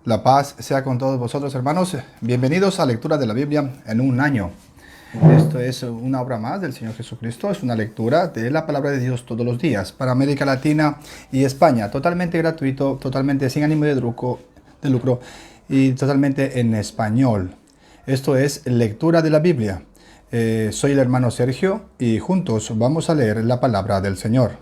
La paz sea con todos vosotros, hermanos. Bienvenidos a Lectura de la Biblia en un año. Esto es una obra más del Señor Jesucristo. Es una lectura de la palabra de Dios todos los días para América Latina y España. Totalmente gratuito, totalmente sin ánimo de lucro y totalmente en español. Esto es Lectura de la Biblia. Soy el hermano Sergio y juntos vamos a leer la palabra del Señor.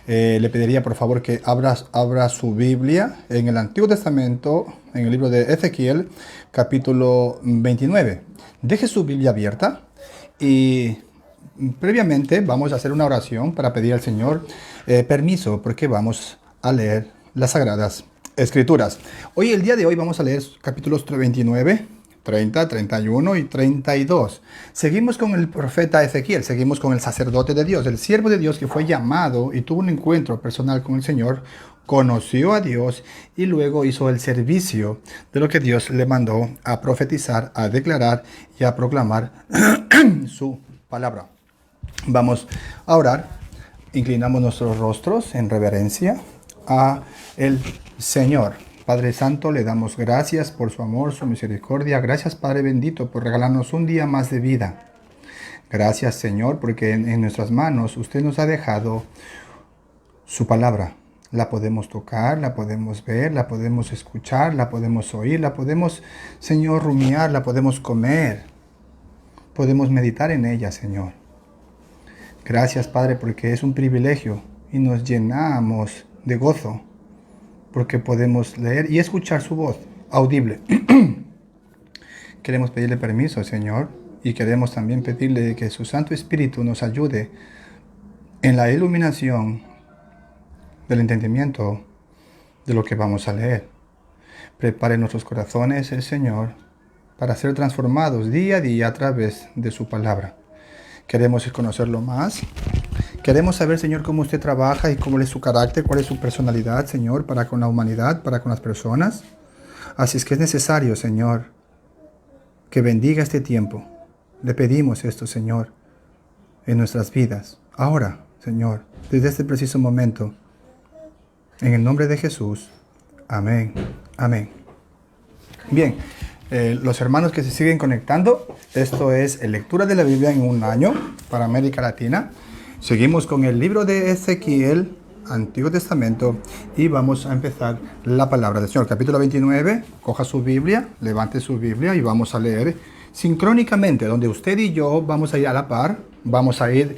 Le pediría por favor que abra su Biblia en el Antiguo Testamento, en el libro de Ezequiel, capítulo 29. Deje su Biblia abierta y previamente vamos a hacer una oración para pedir al Señor permiso porque vamos a leer las Sagradas Escrituras. El día de hoy vamos a leer capítulos 29, 30, 31 y 32. Seguimos con el profeta Ezequiel, seguimos con el sacerdote de Dios, el siervo de Dios que fue llamado y tuvo un encuentro personal con el Señor, conoció a Dios y luego hizo el servicio de lo que Dios le mandó a profetizar, a declarar y a proclamar su palabra. Vamos a orar, inclinamos nuestros rostros en reverencia a el Señor. Padre Santo, le damos gracias por su amor, su misericordia. Gracias, Padre bendito, por regalarnos un día más de vida. Gracias, Señor, porque en nuestras manos usted nos ha dejado su palabra. La podemos tocar, la podemos ver, la podemos escuchar, la podemos oír, la podemos, Señor, rumiar, la podemos comer. Podemos meditar en ella, Señor. Gracias, Padre, porque es un privilegio y nos llenamos de gozo porque podemos leer y escuchar su voz audible. Queremos pedirle permiso, Señor, y queremos también pedirle que su Santo Espíritu nos ayude en la iluminación del entendimiento de lo que vamos a leer. Prepare nuestros corazones, el Señor, para ser transformados día a día a través de su palabra. Queremos conocerlo más. Queremos saber, Señor, cómo usted trabaja y cómo es su carácter, cuál es su personalidad, Señor, para con la humanidad, para con las personas. Así es que es necesario, Señor, que bendiga este tiempo. Le pedimos esto, Señor, en nuestras vidas. Ahora, Señor, desde este preciso momento, en el nombre de Jesús. Amén. Amén. Bien, los hermanos que se siguen conectando, esto es Lectura de la Biblia en un año para América Latina. Seguimos con el libro de Ezequiel, Antiguo Testamento, y vamos a empezar la palabra del Señor. Capítulo 29, coja su Biblia, levante su Biblia y vamos a leer sincrónicamente, donde usted y yo vamos a ir a la par, vamos a ir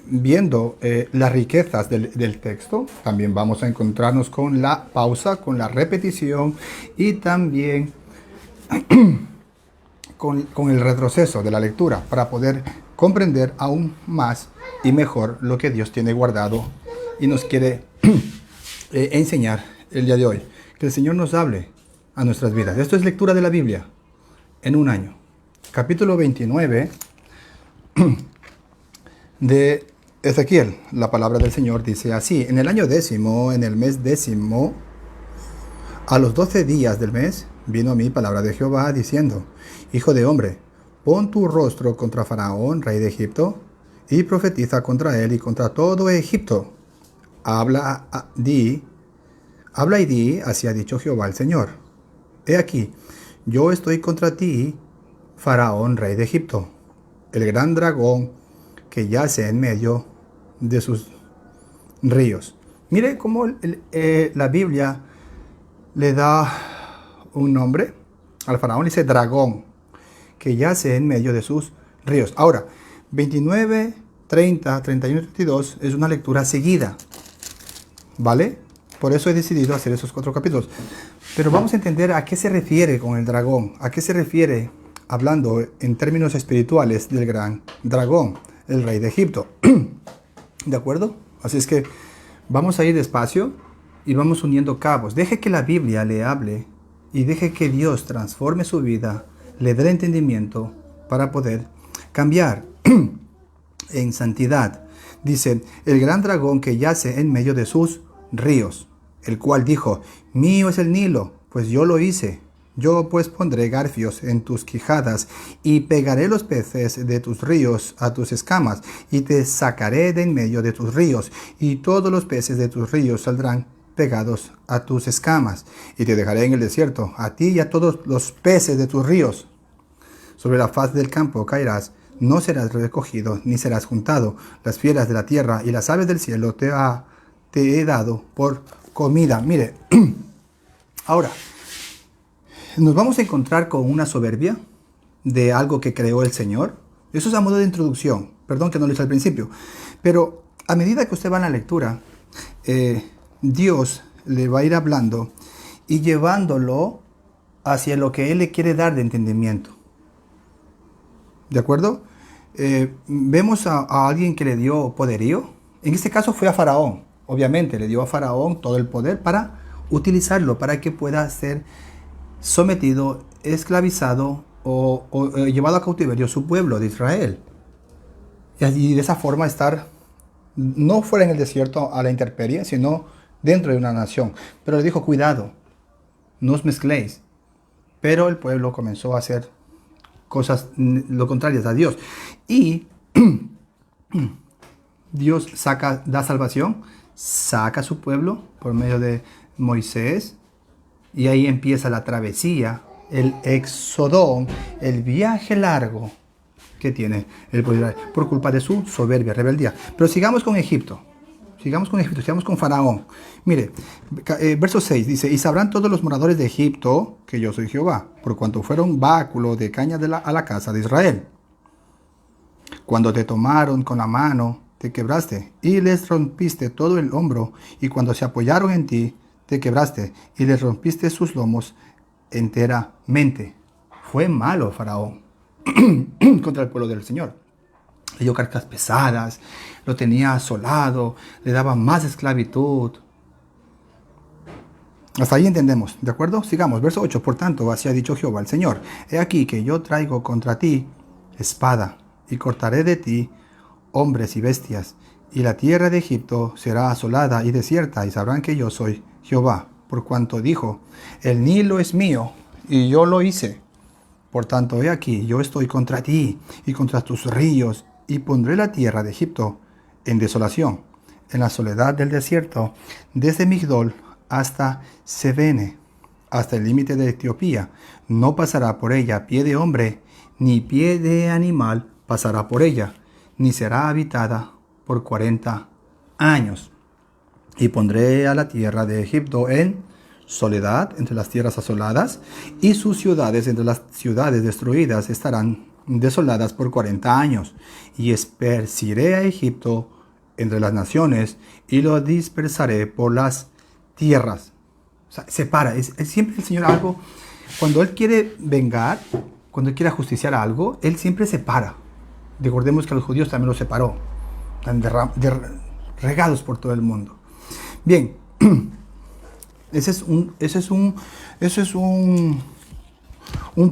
viendo las riquezas del texto. También vamos a encontrarnos con la pausa, con la repetición y también con el retroceso de la lectura para poder comprender aún más y mejor lo que Dios tiene guardado y nos quiere enseñar el día de hoy. Que el Señor nos hable a nuestras vidas. Esto es Lectura de la Biblia en un año. Capítulo 29 de Ezequiel. La palabra del Señor dice así: en el año 10º, en el mes 10º, a los 12 días del mes, vino a mí palabra de Jehová diciendo: Hijo de hombre, pon tu rostro contra Faraón, rey de Egipto, y profetiza contra él y contra todo Egipto. Habla y di, así ha dicho Jehová el Señor. He aquí, yo estoy contra ti, Faraón, rey de Egipto, el gran dragón que yace en medio de sus ríos. Mire cómo la Biblia le da un nombre al faraón, dice dragón, que yace en medio de sus ríos. Ahora, 29, 30, 31 y 32 es una lectura seguida, ¿vale? Por eso he decidido hacer esos 4 capítulos. Pero vamos a entender a qué se refiere con el dragón, a qué se refiere hablando en términos espirituales del gran dragón, el rey de Egipto. ¿De acuerdo? Así es que vamos a ir despacio y vamos uniendo cabos. Deje que la Biblia le hable y deje que Dios transforme su vida, le dé el entendimiento para poder cambiar en santidad. Dice: el gran dragón que yace en medio de sus ríos, el cual dijo: mío es el Nilo, pues yo lo hice. Yo pues pondré garfios en tus quijadas y pegaré los peces de tus ríos a tus escamas y te sacaré de en medio de tus ríos y todos los peces de tus ríos saldrán pegados a tus escamas, y te dejaré en el desierto, a ti y a todos los peces de tus ríos. Sobre la faz del campo caerás, no serás recogido, ni serás juntado. Las fieras de la tierra y las aves del cielo te he dado por comida. Mire, ahora, nos vamos a encontrar con una soberbia de algo que creó el Señor. Eso es a modo de introducción. Perdón que no lo hice al principio. Pero a medida que usted va en la lectura, Dios le va a ir hablando y llevándolo hacia lo que Él le quiere dar de entendimiento. ¿De acuerdo? Vemos a alguien que le dio poderío. En este caso fue a Faraón. Obviamente le dio a Faraón todo el poder para utilizarlo, para que pueda ser sometido, esclavizado o llevado a cautiverio su pueblo de Israel. Y de esa forma estar no fuera en el desierto a la intemperie, sino dentro de una nación. Pero le dijo, cuidado, no os mezcléis. Pero el pueblo comenzó a hacer cosas lo contrarias a Dios. Y Dios da salvación, saca a su pueblo por medio de Moisés. Y ahí empieza la travesía, el éxodo, el viaje largo que tiene el pueblo por culpa de su soberbia, rebeldía. Pero sigamos con Egipto. Sigamos con Faraón. Mire, verso 6 dice, y sabrán todos los moradores de Egipto que yo soy Jehová, por cuanto fueron báculo de caña a la casa de Israel. Cuando te tomaron con la mano, te quebraste, y les rompiste todo el hombro, y cuando se apoyaron en ti, te quebraste, y les rompiste sus lomos enteramente. Fue malo Faraón contra el pueblo del Señor. Le dio cargas pesadas, lo tenía asolado, le daba más esclavitud. Hasta ahí entendemos, ¿de acuerdo? Sigamos, verso 8. Por tanto, así ha dicho Jehová el Señor: he aquí que yo traigo contra ti espada, y cortaré de ti hombres y bestias, y la tierra de Egipto será asolada y desierta, y sabrán que yo soy Jehová, por cuanto dijo, el Nilo es mío, y yo lo hice. Por tanto, he aquí, yo estoy contra ti, y contra tus ríos, y pondré la tierra de Egipto en desolación, en la soledad del desierto, desde Migdol hasta Sebene, hasta el límite de Etiopía. No pasará por ella pie de hombre, ni pie de animal pasará por ella, ni será habitada por 40 años. Y pondré a la tierra de Egipto en soledad entre las tierras asoladas, y sus ciudades entre las ciudades destruidas estarán desoladas por 40 años. Y esparciré a Egipto entre las naciones, y lo dispersaré por las tierras. O sea, separa. Es siempre el Señor algo. Cuando Él quiere vengar, cuando Él quiere ajusticiar algo, Él siempre separa. Recordemos que a los judíos también los separó. Están regados por todo el mundo. Bien. Ese es un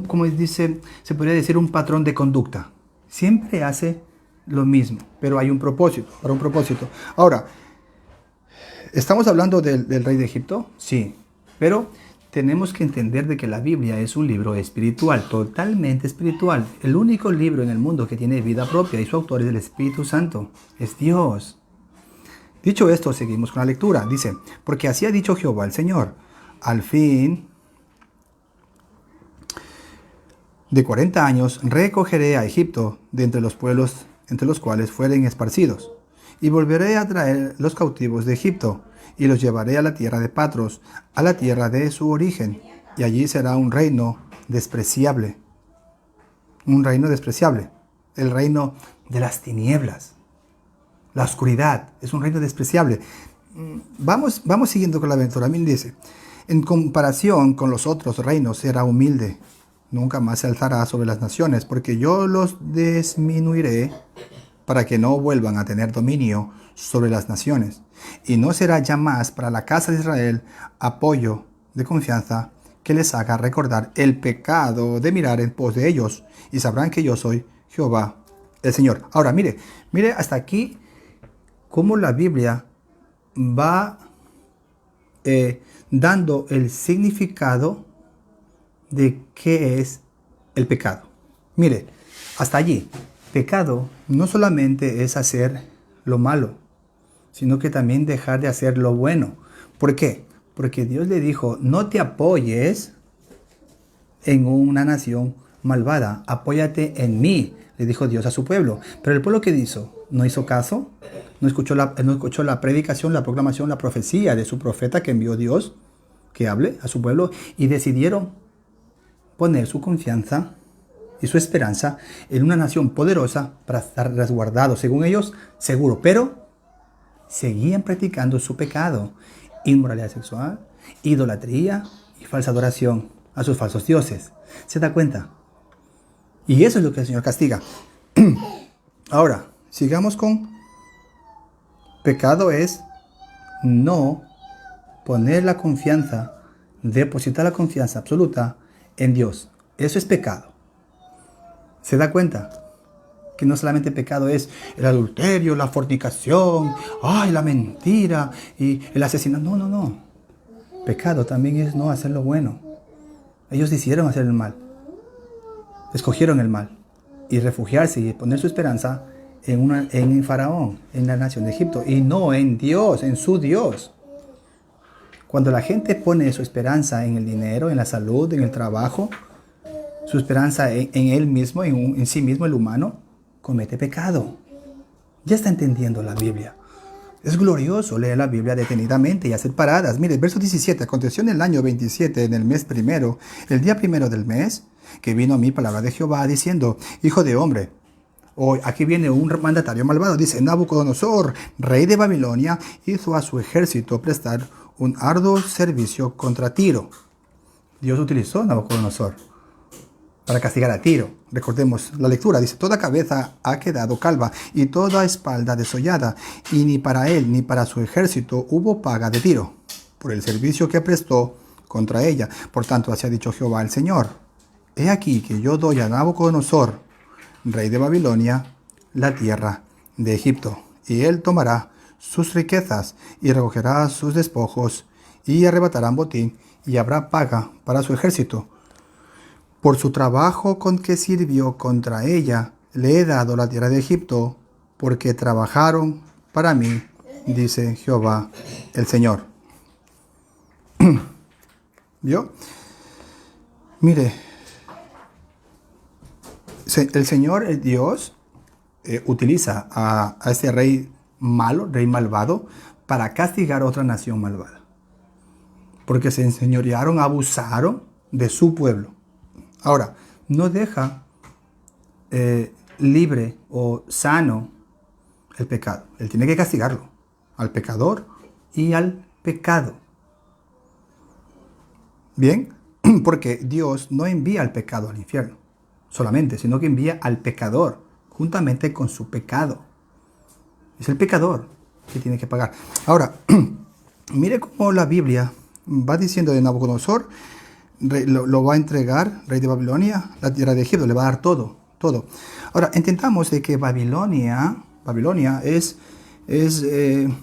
como dice, se podría decir un patrón de conducta. Siempre hace lo mismo, pero hay un propósito, para un propósito. Ahora, ¿estamos hablando del rey de Egipto? Sí, pero tenemos que entender de que la Biblia es un libro espiritual, totalmente espiritual. El único libro en el mundo que tiene vida propia, y su autor es el Espíritu Santo, es Dios. Dicho esto, seguimos con la lectura. Dice, porque así ha dicho Jehová el Señor, al fin de 40 años recogeré a Egipto de entre los pueblos entre los cuales fueren esparcidos, y volveré a traer los cautivos de Egipto, y los llevaré a la tierra de Patros, a la tierra de su origen, y allí será un reino despreciable. Un reino despreciable. El reino de las tinieblas. La oscuridad es un reino despreciable. Vamos siguiendo con la aventura. A mí dice, en comparación con los otros reinos será humilde. Nunca más se alzará sobre las naciones, porque yo los disminuiré para que no vuelvan a tener dominio sobre las naciones. Y no será ya más para la casa de Israel apoyo de confianza que les haga recordar el pecado de mirar en pos de ellos, y sabrán que yo soy Jehová el Señor. Ahora, mire hasta aquí cómo la Biblia va dando el significado de qué es el pecado. Mire, hasta allí, pecado no solamente es hacer lo malo, sino que también dejar de hacer lo bueno. ¿Por qué? Porque Dios le dijo, no te apoyes en una nación malvada, apóyate en mí, le dijo Dios a su pueblo. Pero el pueblo, ¿qué hizo? No hizo caso, no escuchó la predicación, la proclamación, la profecía de su profeta que envió Dios, que hable a su pueblo, y decidieron poner su confianza y su esperanza en una nación poderosa para estar resguardados, según ellos, seguro. Pero seguían practicando su pecado, inmoralidad sexual, idolatría y falsa adoración a sus falsos dioses. ¿Se da cuenta? Y eso es lo que el Señor castiga. Ahora, sigamos con pecado es no poner la confianza, depositar la confianza absoluta en Dios. Eso es pecado. ¿Se da cuenta? Que no solamente pecado es el adulterio, la fornicación, la mentira y el asesinato. No, no, no. Pecado también es no hacer lo bueno. Ellos decidieron hacer el mal. Escogieron el mal. Y refugiarse y poner su esperanza en Faraón, en la nación de Egipto. Y no en Dios, en su Dios. Cuando la gente pone su esperanza en el dinero, en la salud, en el trabajo, su esperanza en él mismo, en sí mismo, el humano, comete pecado. Ya está entendiendo la Biblia. Es glorioso leer la Biblia detenidamente y hacer paradas. Mire, el verso 17. Aconteció en el año 27, en el mes primero, el día primero del mes, que vino a mí palabra de Jehová diciendo, hijo de hombre, hoy aquí viene un mandatario malvado, dice, Nabucodonosor, rey de Babilonia, hizo a su ejército prestar un arduo servicio contra Tiro. Dios utilizó a Nabucodonosor para castigar a Tiro. Recordemos la lectura, dice, toda cabeza ha quedado calva y toda espalda desollada, y ni para él ni para su ejército hubo paga de Tiro, por el servicio que prestó contra ella. Por tanto, así ha dicho Jehová el Señor, he aquí que yo doy a Nabucodonosor, rey de Babilonia, la tierra de Egipto, y él tomará sus riquezas y recogerá sus despojos, y arrebatarán botín, y habrá paga para su ejército. Por su trabajo con que sirvió contra ella, le he dado la tierra de Egipto, porque trabajaron para mí, dice Jehová el Señor. ¿Vio? Mire, el Señor, el Dios, utiliza a este rey malo, rey malvado, para castigar a otra nación malvada. Porque se enseñorearon, abusaron de su pueblo. Ahora, no deja libre o sano el pecado. Él tiene que castigarlo, al pecador y al pecado. Bien, porque Dios no envía al pecado al infierno solamente, sino que envía al pecador juntamente con su pecado. Es el pecador que tiene que pagar. Ahora, mire cómo la Biblia va diciendo de Nabucodonosor, lo va a entregar, rey de Babilonia, la tierra de Egipto, le va a dar todo, todo. Ahora, entendamos de que Babilonia es el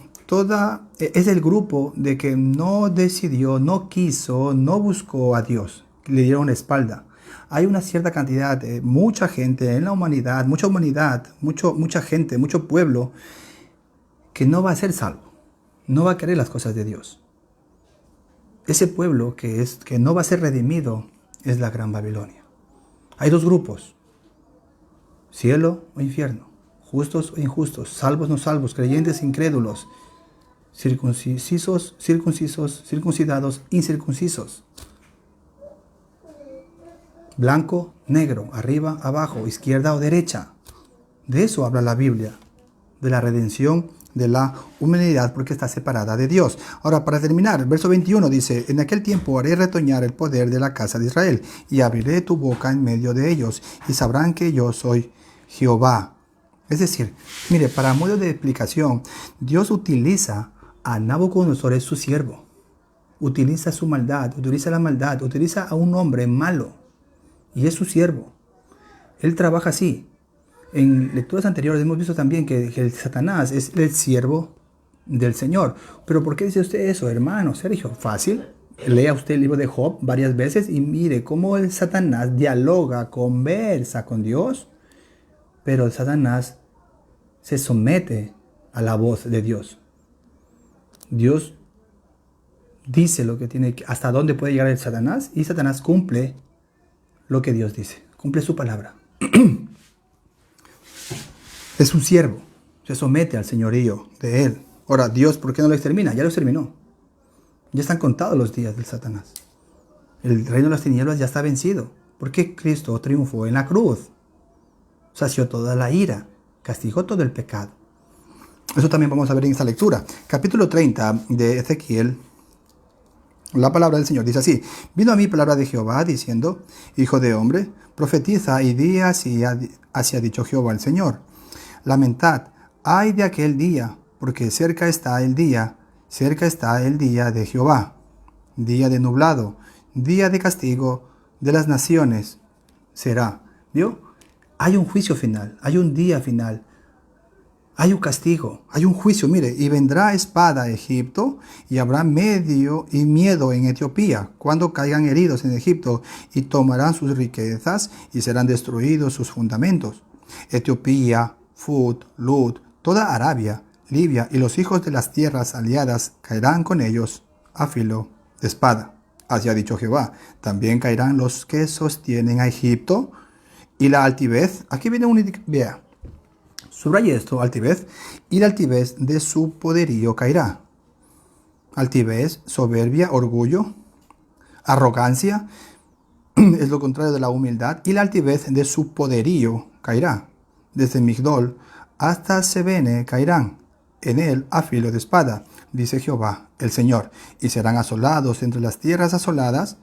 grupo de que no decidió, no quiso, no buscó a Dios, le dieron la espalda. Hay una cierta cantidad, mucha gente en la humanidad, mucha gente, mucho pueblo, que no va a ser salvo, no va a querer las cosas de Dios. Ese pueblo que no va a ser redimido es la Gran Babilonia. Hay dos grupos, cielo o infierno, justos o injustos, salvos o no salvos, creyentes e incrédulos, circuncidados, incircuncisos, blanco, negro, arriba, abajo, izquierda o derecha. De eso habla la Biblia, de la redención de la humanidad porque está separada de Dios. Ahora, para terminar, el verso 21 dice, en aquel tiempo haré retoñar el poder de la casa de Israel y abriré tu boca en medio de ellos y sabrán que yo soy Jehová. Es decir, mire, para modo de explicación, Dios utiliza a Nabucodonosor, es su siervo. Utiliza su maldad, utiliza la maldad, utiliza a un hombre malo y es su siervo. Él trabaja así. En lecturas anteriores hemos visto también que el Satanás es el siervo del Señor. Pero ¿por qué dice usted eso, hermano Sergio? Fácil. Lea usted el libro de Job varias veces y mire cómo el Satanás dialoga, conversa con Dios. Pero el Satanás se somete a la voz de Dios. Dios dice lo que tiene, hasta dónde puede llegar el Satanás, y Satanás cumple lo que Dios dice, cumple su palabra. Es un siervo, se somete al señorío de él. Ahora, Dios, ¿por qué no lo extermina? Ya lo exterminó. Ya están contados los días del Satanás. El reino de las tinieblas ya está vencido, porque Cristo triunfó en la cruz. Sació toda la ira, castigó todo el pecado. Eso también vamos a ver en esta lectura. Capítulo 30 de Ezequiel. La palabra del Señor dice así: vino a mí palabra de Jehová diciendo: hijo de hombre, profetiza y di así ha dicho Jehová el Señor. Lamentad, ay de aquel día, porque cerca está el día de Jehová, día de nublado, día de castigo de las naciones será. ¿Vio? Hay un juicio final, hay un día final, hay un castigo, hay un juicio. Mire, y vendrá espada a Egipto, y habrá miedo en Etiopía, cuando caigan heridos en Egipto, y tomarán sus riquezas, y serán destruidos sus fundamentos. Etiopía, Fut, Lut, toda Arabia, Libia y los hijos de las tierras aliadas caerán con ellos a filo de espada. Así ha dicho Jehová. También caerán los que sostienen a Egipto, y la altivez, aquí viene vea, subraye esto, altivez, y la altivez de su poderío caerá. Altivez, soberbia, orgullo, arrogancia, es lo contrario de la humildad, y la altivez de su poderío caerá. Desde Migdol hasta Sebene caerán en él a filo de espada, dice Jehová el Señor, y serán asolados entre las tierras asoladas,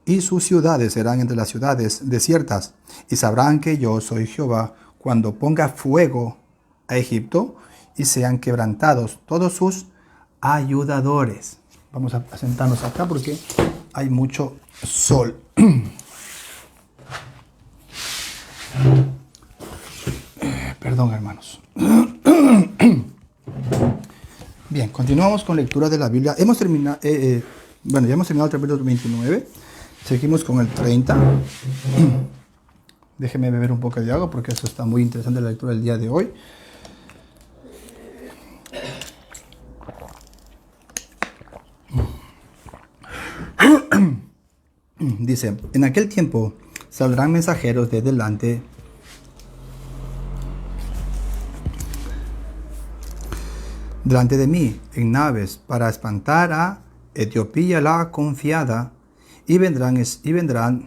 y sus ciudades serán entre las ciudades desiertas, y sabrán que yo soy Jehová cuando ponga fuego a Egipto, y sean quebrantados todos sus ayudadores. Vamos a sentarnos acá porque hay mucho sol. Perdón, hermanos. Bien, continuamos con lectura de la Biblia. Hemos terminado, ya hemos terminado el capítulo 29. Seguimos con el 30. Déjeme beber un poco de agua porque eso está muy interesante la lectura del día de hoy. Dice: en aquel tiempo saldrán mensajeros de delante de mí en naves para espantar a Etiopía la confiada, y vendrán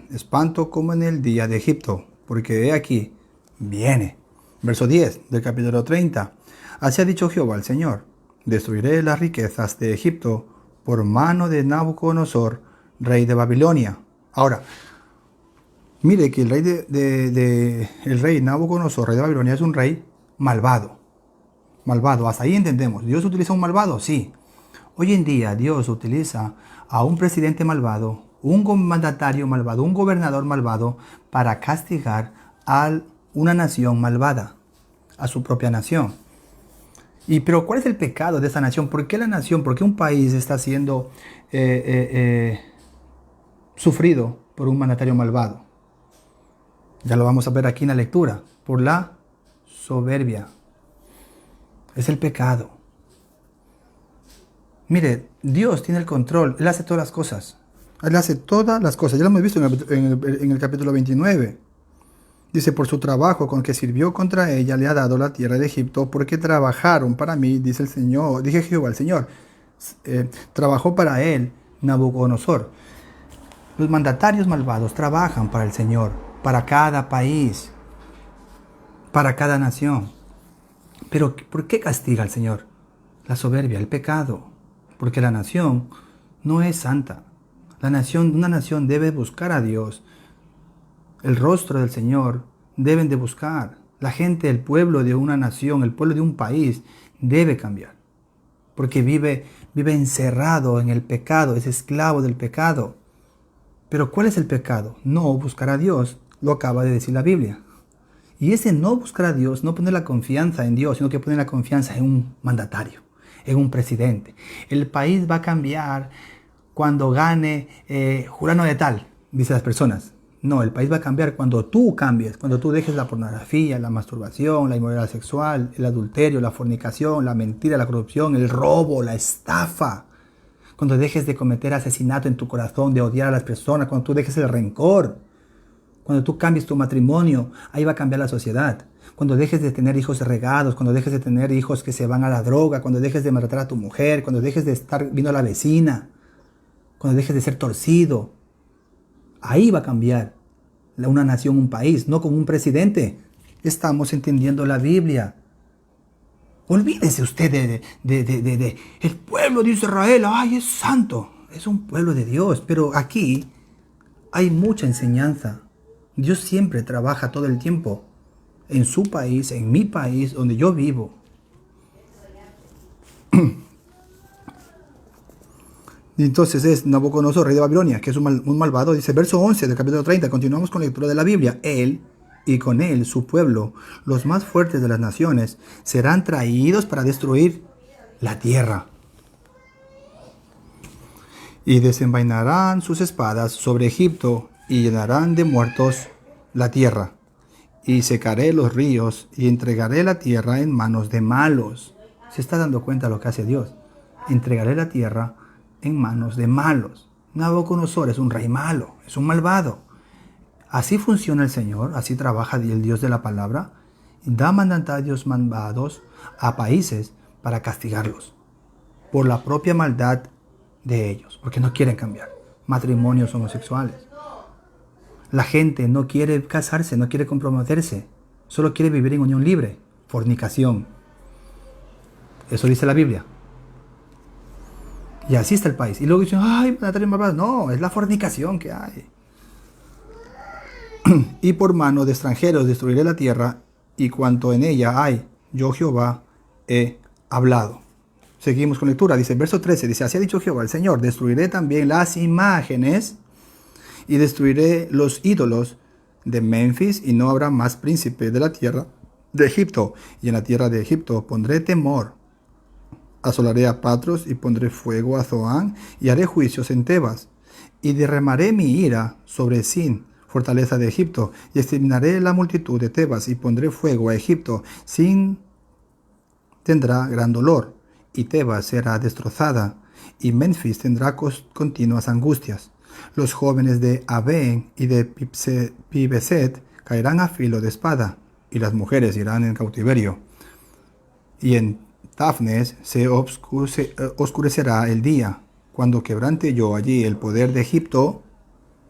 espanto como en el día de Egipto, porque he aquí viene. Verso 10 del capítulo 30. Así ha dicho Jehová el Señor: destruiré las riquezas de Egipto por mano de Nabucodonosor, rey de Babilonia. Ahora, mire que el rey Nabucodonosor, rey de Babilonia, es un rey malvado. Malvado, hasta ahí entendemos. ¿Dios utiliza un malvado? Sí. Hoy en día Dios utiliza a un presidente malvado, un mandatario malvado, un gobernador malvado para castigar a una nación malvada, a su propia nación. Pero ¿cuál es el pecado de esa nación? ¿Por qué la nación, por qué un país está siendo sufrido por un mandatario malvado? Ya lo vamos a ver aquí en la lectura. Por la soberbia. Es el pecado. Mire, Dios tiene el control. Él hace todas las cosas. Él hace todas las cosas. Ya lo hemos visto en el capítulo 29. Dice: por su trabajo con que sirvió contra ella le ha dado la tierra de Egipto, porque trabajaron para mí, dice el Señor, dije Jehová el Señor. Trabajó para él Nabucodonosor. Los mandatarios malvados trabajan para el Señor, para cada país, para cada nación. Pero ¿por qué castiga al Señor? La soberbia, el pecado. Porque la nación no es santa. Una nación debe buscar a Dios. El rostro del Señor deben de buscar. La gente, el pueblo de una nación, el pueblo de un país debe cambiar. Porque vive encerrado en el pecado, es esclavo del pecado. Pero ¿cuál es el pecado? No buscar a Dios, lo acaba de decir la Biblia. Y ese no buscar a Dios, no poner la confianza en Dios, sino que poner la confianza en un mandatario, en un presidente. El país va a cambiar cuando gane fulano de tal, dicen las personas. No, el país va a cambiar cuando tú cambies, cuando tú dejes la pornografía, la masturbación, la inmoralidad sexual, el adulterio, la fornicación, la mentira, la corrupción, el robo, la estafa. cuando dejes de cometer asesinato en tu corazón, de odiar a las personas, cuando tú dejes el rencor, cuando tú cambies tu matrimonio, ahí va a cambiar la sociedad. Cuando dejes de tener hijos regados, cuando dejes de tener hijos que se van a la droga, cuando dejes de maltratar a tu mujer, cuando dejes de estar viendo a la vecina, cuando dejes de ser torcido, ahí va a cambiar una nación, un país, no con un presidente. Estamos entendiendo la Biblia. Olvídese usted de el pueblo de Israel. Ay, es santo. Es un pueblo de Dios. Pero aquí hay mucha enseñanza. Dios siempre trabaja todo el tiempo. En su país, en mi país, donde yo vivo. Y entonces es Nabucodonosor, rey de Babilonia, que es un malvado. Dice, verso 11 del capítulo 30. Continuamos con la lectura de la Biblia. Él y con él su pueblo, los más fuertes de las naciones, serán traídos para destruir la tierra. Y desenvainarán sus espadas sobre Egipto y llenarán de muertos la tierra. Y secaré los ríos y entregaré la tierra en manos de malos. ¿Se está dando cuenta de lo que hace Dios? Entregaré la tierra en manos de malos. Nabucodonosor es un rey malo, es un malvado. Así funciona el Señor, así trabaja el Dios de la palabra. Da mandatarios malvados a países para castigarlos por la propia maldad de ellos, porque no quieren cambiar. Matrimonios homosexuales. La gente no quiere casarse, no quiere comprometerse, solo quiere vivir en unión libre. Fornicación. Eso dice la Biblia. Y así está el país. Y luego dicen, ay, mandatarios malvados. No, es la fornicación que hay. Y por mano de extranjeros destruiré la tierra, y cuanto en ella hay, yo Jehová he hablado. Seguimos con lectura. Dice, verso 13, dice, así ha dicho Jehová el Señor, destruiré también las imágenes y destruiré los ídolos de Memphis, y no habrá más príncipe de la tierra de Egipto. Y en la tierra de Egipto pondré temor. Asolaré a Patros y pondré fuego a Zoán, y haré juicios en Tebas, y derramaré mi ira sobre Sin, fortaleza de Egipto, y exterminaré la multitud de Tebas, y pondré fuego a Egipto. Sin tendrá gran dolor, y Tebas será destrozada, y Memphis tendrá continuas angustias. Los jóvenes de Avén y de Pibeset caerán a filo de espada, y las mujeres irán en cautiverio. Y en Tafnes se oscurecerá el día, cuando quebrante yo allí el poder de Egipto,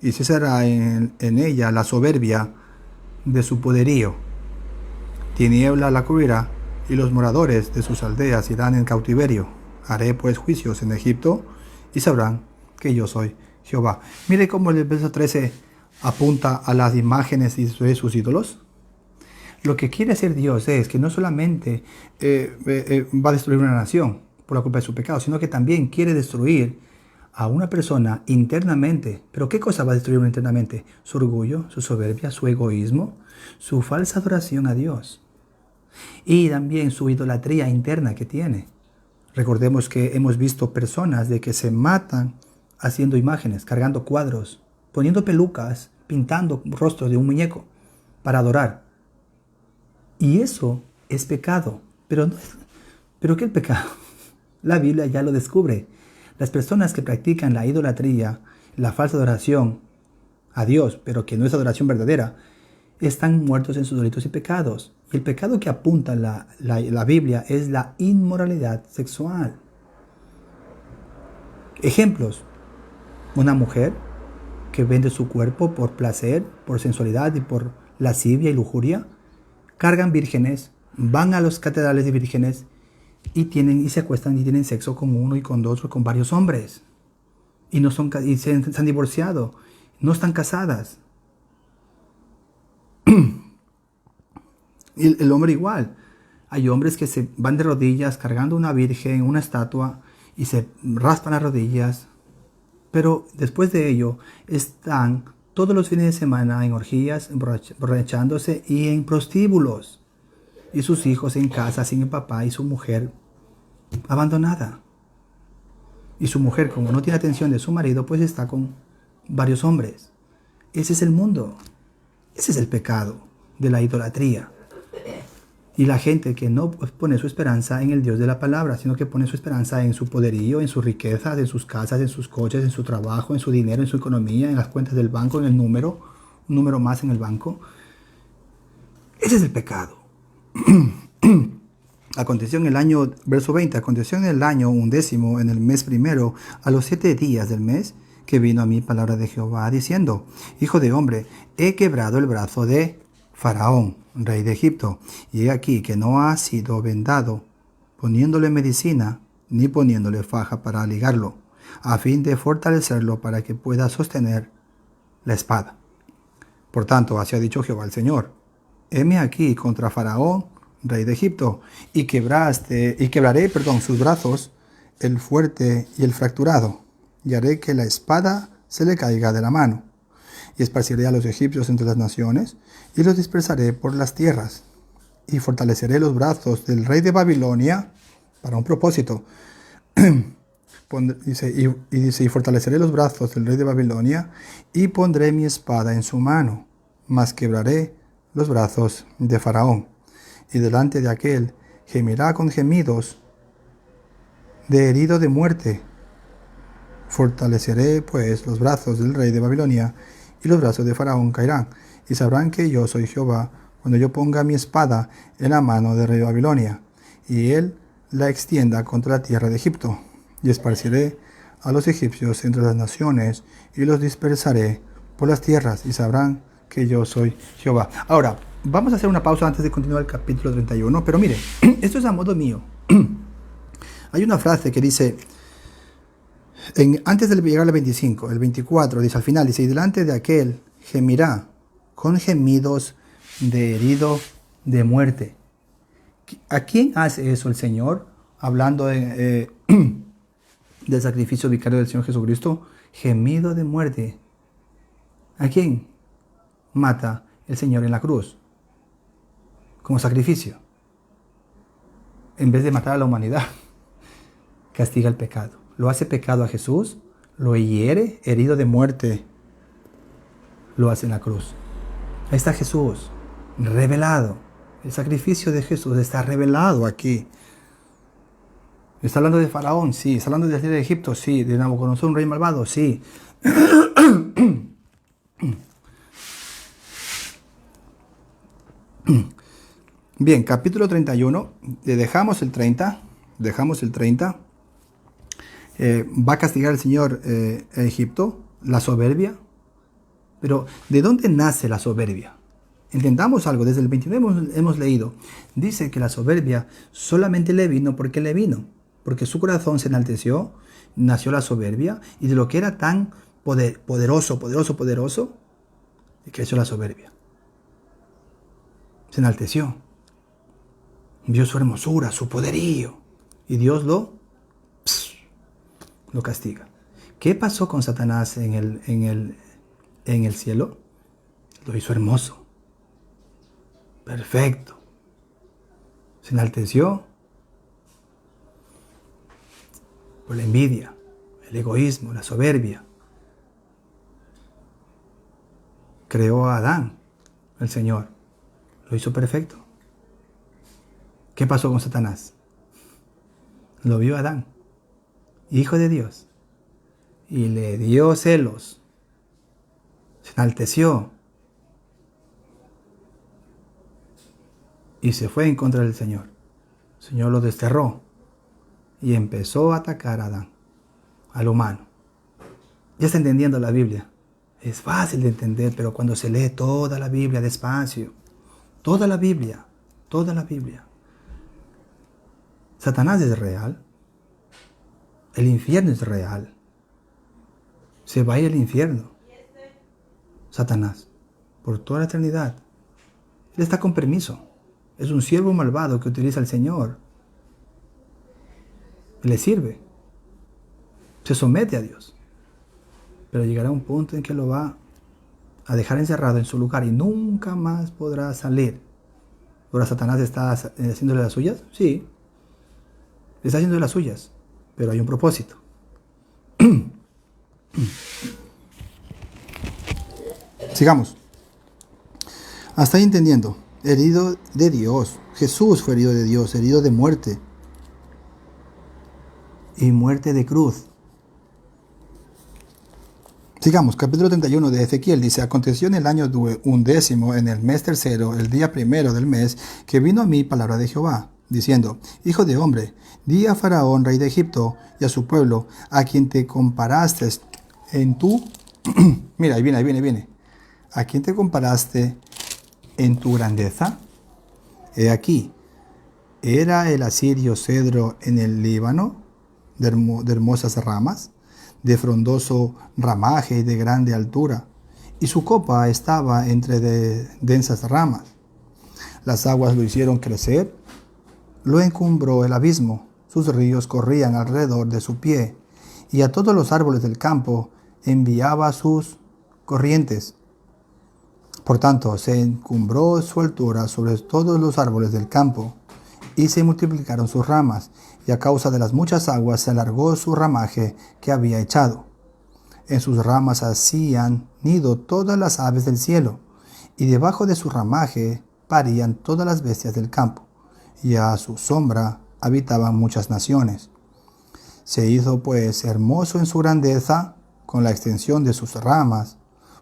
y cesará en ella la soberbia de su poderío. Tiniebla la cubrirá, y los moradores de sus aldeas irán en cautiverio. Haré pues juicios en Egipto, y sabrán que yo soy Jehová. Mire cómo el verso 13 apunta a las imágenes de sus ídolos. Lo que quiere hacer Dios es que no solamente va a destruir una nación por la culpa de su pecado, sino que también quiere destruir a una persona internamente. ¿Pero qué cosa va a destruir internamente? Su orgullo, su soberbia, su egoísmo, su falsa adoración a Dios. Y también su idolatría interna que tiene. Recordemos que hemos visto personas de que se matan haciendo imágenes, cargando cuadros, poniendo pelucas, pintando rostros de un muñeco para adorar. Y eso es pecado. ¿Pero qué es pecado? La Biblia ya lo descubre. Las personas que practican la idolatría, la falsa adoración a Dios, pero que no es adoración verdadera, están muertos en sus delitos y pecados. El pecado que apunta la Biblia es la inmoralidad sexual. Ejemplos. Una mujer que vende su cuerpo por placer, por sensualidad y por lascivia y lujuria. Cargan vírgenes, van a los catedrales de vírgenes y se acuestan y tienen sexo con uno y con dos o con varios hombres. Y se han divorciado, no están casadas. Y el hombre igual. Hay hombres que se van de rodillas cargando una virgen, una estatua, y se raspan las rodillas. Pero después de ello están todos los fines de semana en orgías, emborrachándose y en prostíbulos. Y sus hijos en casa sin el papá y su mujer abandonada. Y su mujer, como no tiene atención de su marido, pues está con varios hombres. Ese es el mundo. Ese es el pecado de la idolatría. Y la gente que no pone su esperanza en el Dios de la palabra, sino que pone su esperanza en su poderío, en sus riquezas, en sus casas, en sus coches, en su trabajo, en su dinero, en su economía, en las cuentas del banco, en el número, un número más en el banco. Ese es el pecado. Aconteció en el año, verso 20, aconteció en el año 11, en el mes primero, a los 7 días del mes, que vino a mí palabra de Jehová, diciendo: Hijo de hombre, he quebrado el brazo de Faraón, rey de Egipto, y he aquí que no ha sido vendado, poniéndole medicina, ni poniéndole faja para ligarlo, a fin de fortalecerlo para que pueda sostener la espada. Por tanto, así ha dicho Jehová el Señor: heme aquí contra Faraón, rey de Egipto, y quebraré sus brazos, el fuerte y el fracturado, y haré que la espada se le caiga de la mano, y esparciré a los egipcios entre las naciones, y los dispersaré por las tierras, y fortaleceré los brazos del rey de Babilonia para un propósito. Y fortaleceré los brazos del rey de Babilonia, y pondré mi espada en su mano, mas quebraré los brazos de Faraón, y delante de aquel gemirá con gemidos de herido de muerte. Fortaleceré pues los brazos del rey de Babilonia, y los brazos de Faraón caerán, y sabrán que yo soy Jehová, cuando yo ponga mi espada en la mano del rey de Babilonia, y él la extienda contra la tierra de Egipto, y esparciré a los egipcios entre las naciones, y los dispersaré por las tierras, y sabrán que yo soy Jehová. Ahora, vamos a hacer una pausa antes de continuar el capítulo 31, pero mire, esto es a modo mío. Hay una frase que dice, antes de llegar al 25, el 24, dice al final, dice: y delante de aquel gemirá con gemidos de herido de muerte. ¿A quién hace eso el Señor? Hablando del sacrificio vicario del Señor Jesucristo, gemido de muerte. ¿A quién mata el Señor en la cruz como sacrificio? En vez de matar a la humanidad, castiga el pecado. Lo hace pecado a Jesús, lo hiere, herido de muerte, lo hace en la cruz. Ahí está Jesús, revelado. El sacrificio de Jesús está revelado aquí. ¿Está hablando de Faraón? Sí. ¿Está hablando del rey de Egipto? Sí. ¿De Nabucodonosor, un rey malvado? Sí. Bien, capítulo 31, dejamos el 30, va a castigar el Señor a Egipto, la soberbia. Pero, ¿de dónde nace la soberbia? Entendamos algo, desde el 29 hemos leído, dice que la soberbia solamente le vino, porque su corazón se enalteció, nació la soberbia, y de lo que era tan poderoso, creció la soberbia. Se enalteció, vio su hermosura, su poderío, y Dios lo castiga. ¿Qué pasó con Satanás en el cielo? Lo hizo hermoso, perfecto. Se enalteció por la envidia, el egoísmo, la soberbia. Creó a Adán, el Señor. Lo hizo perfecto. ¿Qué pasó con Satanás? Lo vio Adán, hijo de Dios, y le dio celos. Se enalteció y se fue en contra del Señor. El Señor lo desterró y empezó a atacar a Adán, al humano. Ya está entendiendo la Biblia. Es fácil de entender, pero cuando se lee toda la Biblia despacio, toda la Biblia, Satanás es real. El infierno es real. Se va a ir al infierno Satanás por toda la eternidad. Él está con permiso. Es un siervo malvado que utiliza al Señor. Y le sirve. Se somete a Dios. Pero llegará un punto en que lo va a dejar encerrado en su lugar y nunca más podrá salir. ¿Ahora Satanás está haciéndole las suyas? Sí. Está haciendo las suyas. Pero hay un propósito. Sigamos. Hasta ahí entendiendo. Herido de Dios, Jesús fue herido de Dios, herido de muerte y muerte de cruz. Sigamos, capítulo 31 de Ezequiel dice: aconteció en el año 11, en el mes tercero, el día primero del mes, que vino a mí palabra de Jehová, diciendo: hijo de hombre, di a Faraón, rey de Egipto, y a su pueblo, a quien te comparaste en tu... Mira, ahí viene. ¿A quién te comparaste en tu grandeza? He aquí, ¿era el asirio cedro en el Líbano, de hermosas ramas, de frondoso ramaje y de grande altura? Y su copa estaba entre de densas ramas. Las aguas lo hicieron crecer, lo encumbró el abismo, sus ríos corrían alrededor de su pie, y a todos los árboles del campo enviaba sus corrientes. Por tanto, se encumbró su altura sobre todos los árboles del campo, y se multiplicaron sus ramas, y a causa de las muchas aguas se alargó su ramaje que había echado. En sus ramas hacían nido todas las aves del cielo, y debajo de su ramaje parían todas las bestias del campo, y a su sombra habitaban muchas naciones. Se hizo pues hermoso en su grandeza con la extensión de sus ramas,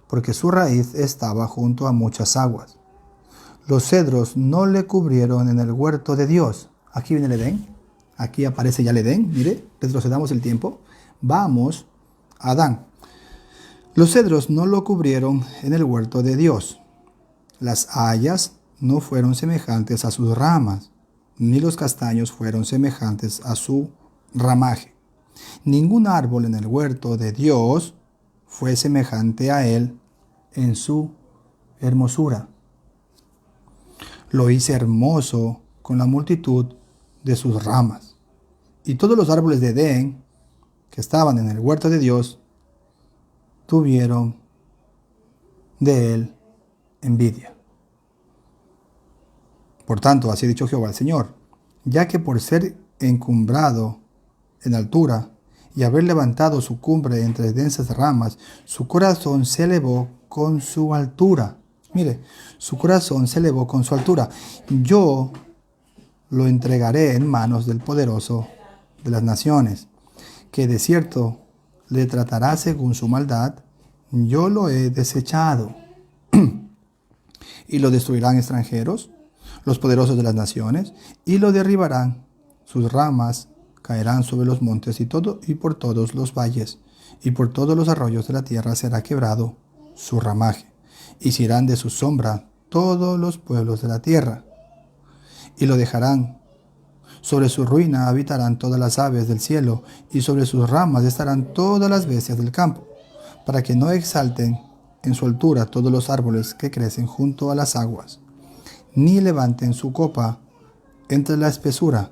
porque su raíz estaba junto a muchas aguas. Los cedros no le cubrieron en el huerto de Dios. Aquí viene el Edén. Aquí aparece ya el Edén. Mire, retrocedamos el tiempo. Vamos a Adán. Los cedros no lo cubrieron en el huerto de Dios. Las hayas no fueron semejantes a sus ramas, ni los castaños fueron semejantes a su ramaje. Ningún árbol en el huerto de Dios fue semejante a él en su hermosura. Lo hice hermoso con la multitud de sus ramas. Y todos los árboles de Edén que estaban en el huerto de Dios tuvieron de él envidia. Por tanto, así ha dicho Jehová el Señor: ya que por ser encumbrado en altura y haber levantado su cumbre entre densas ramas, su corazón se elevó con su altura. Mire, su corazón se elevó con su altura. Yo lo entregaré en manos del poderoso de las naciones, que de cierto le tratará según su maldad. Yo lo he desechado. Y lo destruirán extranjeros, los poderosos de las naciones, y lo derribarán. Sus ramas caerán sobre los montes y por todos los valles, y por todos los arroyos de la tierra será quebrado su ramaje, y se irán de su sombra todos los pueblos de la tierra, y lo dejarán. Sobre su ruina habitarán todas las aves del cielo, y sobre sus ramas estarán todas las bestias del campo, para que no exalten en su altura todos los árboles que crecen junto a las aguas, ni levanten su copa entre la espesura,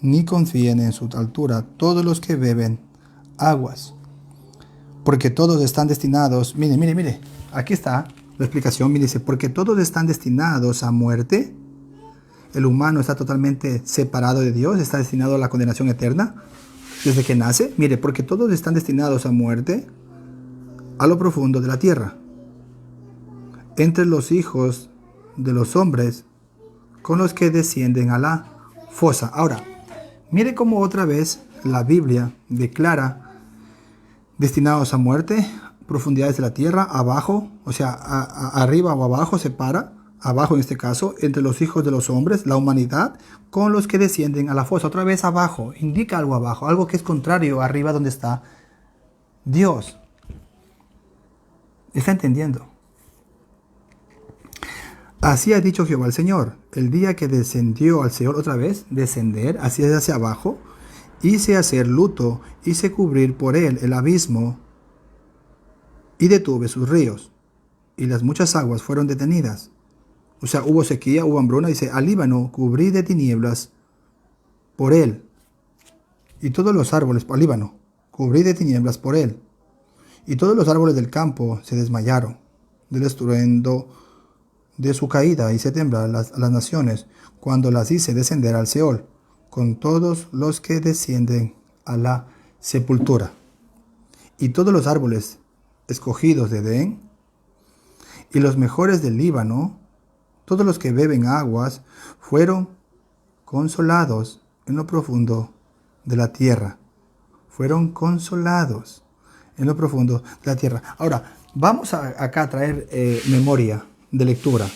ni confíen en su altura todos los que beben aguas. Porque todos están destinados, mire, aquí está la explicación, mire, dice: porque todos están destinados a muerte. El humano está totalmente separado de Dios, está destinado a la condenación eterna desde que nace. Mire, porque todos están destinados a muerte a lo profundo de la tierra, entre los hijos de los hombres, con los que descienden a la fosa. Ahora, mire cómo otra vez la Biblia declara destinados a muerte, profundidades de la tierra, abajo, o sea, arriba o abajo, separa, abajo en este caso, entre los hijos de los hombres, la humanidad, con los que descienden a la fosa. Otra vez abajo, indica algo abajo, algo que es contrario arriba donde está Dios. ¿Está entendiendo? Así ha dicho Jehová el Señor: el día que descendió al Seol, otra vez, descender, así es hacia abajo, hice hacer luto, hice cubrir por él el abismo, y detuve sus ríos, y las muchas aguas fueron detenidas. O sea, hubo sequía, hubo hambruna, dice: al Líbano cubrí de tinieblas por él, y todos los árboles, al Líbano, cubrí de tinieblas por él, y todos los árboles del campo se desmayaron del estruendo de su caída, hice temblar las naciones cuando las hice descender al Seol, con todos los que descienden a la sepultura. Y todos los árboles escogidos de Edén, y los mejores del Líbano, todos los que beben aguas, fueron consolados en lo profundo de la tierra. Fueron consolados en lo profundo de la tierra. Ahora, vamos acá a traer memoria de lectura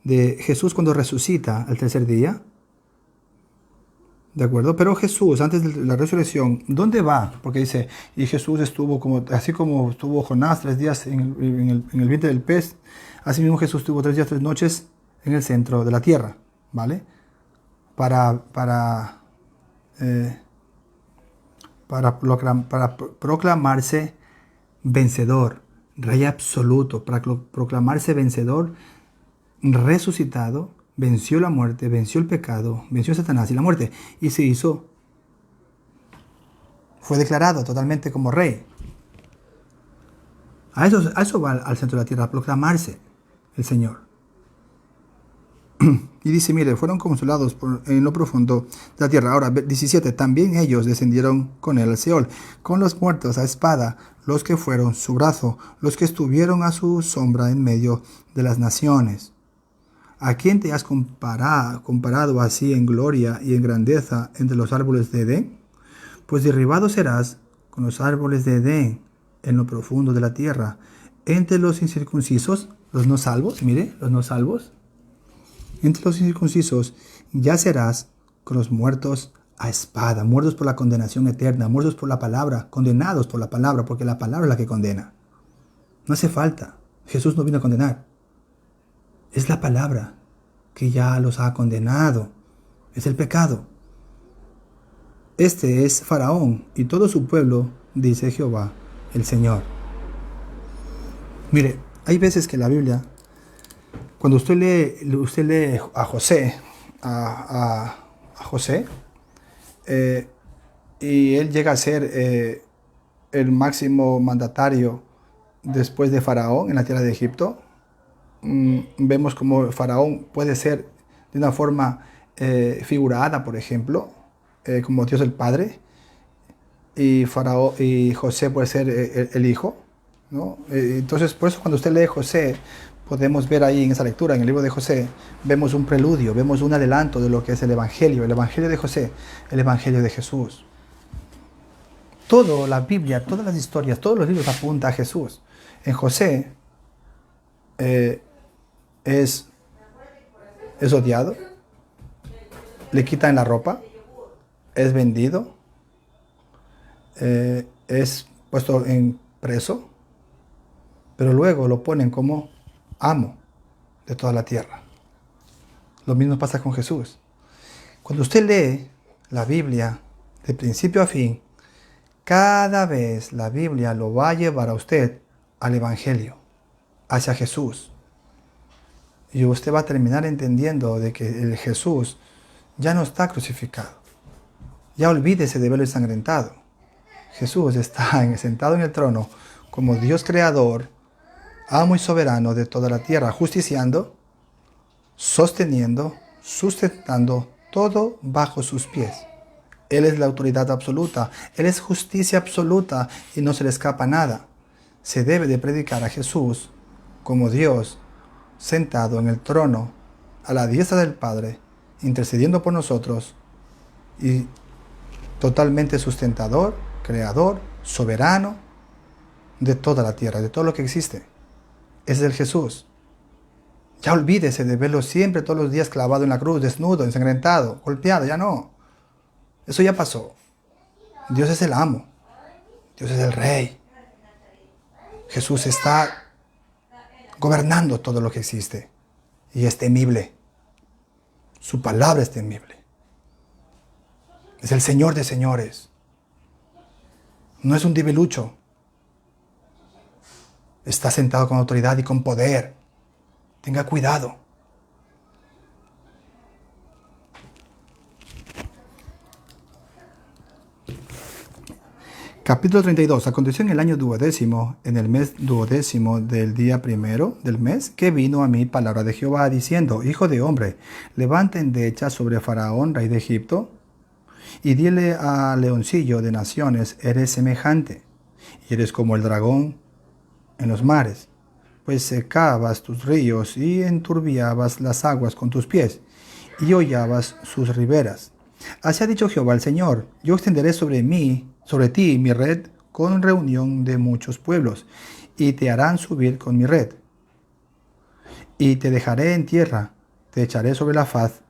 de Jesús cuando resucita al tercer día. ¿De acuerdo? Pero Jesús, antes de la resurrección, ¿dónde va? Porque dice, y Jesús estuvo así como estuvo Jonás 3 días en el vientre del pez, así mismo Jesús estuvo 3 días, 3 noches en el centro de la tierra, ¿vale? Para proclamarse vencedor, rey absoluto, para proclamarse vencedor, resucitado, venció la muerte, venció el pecado, venció a Satanás y la muerte, y fue declarado totalmente como rey. A eso va al centro de la tierra, a proclamarse el Señor. Y dice, mire, fueron consolados en lo profundo de la tierra. Ahora, 17, también ellos descendieron con él al Seol, con los muertos a espada, los que fueron su brazo, los que estuvieron a su sombra en medio de las naciones. ¿A quién te has comparado así en gloria y en grandeza entre los árboles de Edén? Pues derribado serás con los árboles de Edén en lo profundo de la tierra. Entre los incircuncisos, los no salvos, mire, los no salvos. Entre los incircuncisos yacerás con los muertos a espada, muertos por la condenación eterna, muertos por la palabra, condenados por la palabra, porque la palabra es la que condena. No hace falta. Jesús no vino a condenar. Es la palabra que ya los ha condenado. Es el pecado. Este es Faraón y todo su pueblo, dice Jehová, el Señor. Mire, hay veces que la Biblia, cuando usted lee a José, y él llega a ser el máximo mandatario después de Faraón en la tierra de Egipto, vemos como Faraón puede ser de una forma figurada, por ejemplo, como Dios el Padre, y José puede ser el Hijo, ¿no? Entonces, por eso cuando usted lee José, podemos ver ahí en esa lectura, en el libro de José, vemos un preludio, vemos un adelanto de lo que es el Evangelio de José, el Evangelio de Jesús. Toda la Biblia, todas las historias, todos los libros apuntan a Jesús. En José es odiado, le quitan la ropa, es vendido, es puesto en preso, pero luego lo ponen como amo de toda la tierra. Lo mismo pasa con Jesús. Cuando usted lee la Biblia de principio a fin, cada vez la Biblia lo va a llevar a usted al Evangelio, hacia Jesús. Y usted va a terminar entendiendo de que el Jesús ya no está crucificado. Ya olvídese de verlo ensangrentado. Jesús está sentado en el trono como Dios creador, amo y soberano de toda la tierra, justiciando, sosteniendo, sustentando todo bajo sus pies. Él es la autoridad absoluta, Él es justicia absoluta y no se le escapa nada. Se debe de predicar a Jesús como Dios, sentado en el trono, a la diestra del Padre, intercediendo por nosotros y totalmente sustentador, creador, soberano de toda la tierra, de todo lo que existe. Es el Jesús. Ya olvídese de verlo siempre, todos los días clavado en la cruz, desnudo, ensangrentado, golpeado, ya no. Eso ya pasó. Dios es el amo. Dios es el rey. Jesús está gobernando todo lo que existe. Y es temible. Su palabra es temible. Es el Señor de señores. No es un debilucho. Está sentado con autoridad y con poder. Tenga cuidado. Capítulo 32. Aconteció en el año 12º, en el mes 12º del día primero del mes, que vino a mí palabra de Jehová, diciendo: Hijo de hombre, levanta endecha sobre Faraón, rey de Egipto, y dile al leoncillo de naciones: eres semejante, y eres como el dragón en los mares, pues secabas tus ríos y enturbiabas las aguas con tus pies, y hollabas sus riberas. Así ha dicho Jehová el Señor: yo extenderé sobre ti mi red con reunión de muchos pueblos, y te harán subir con mi red. Y te dejaré en tierra, te echaré sobre la faz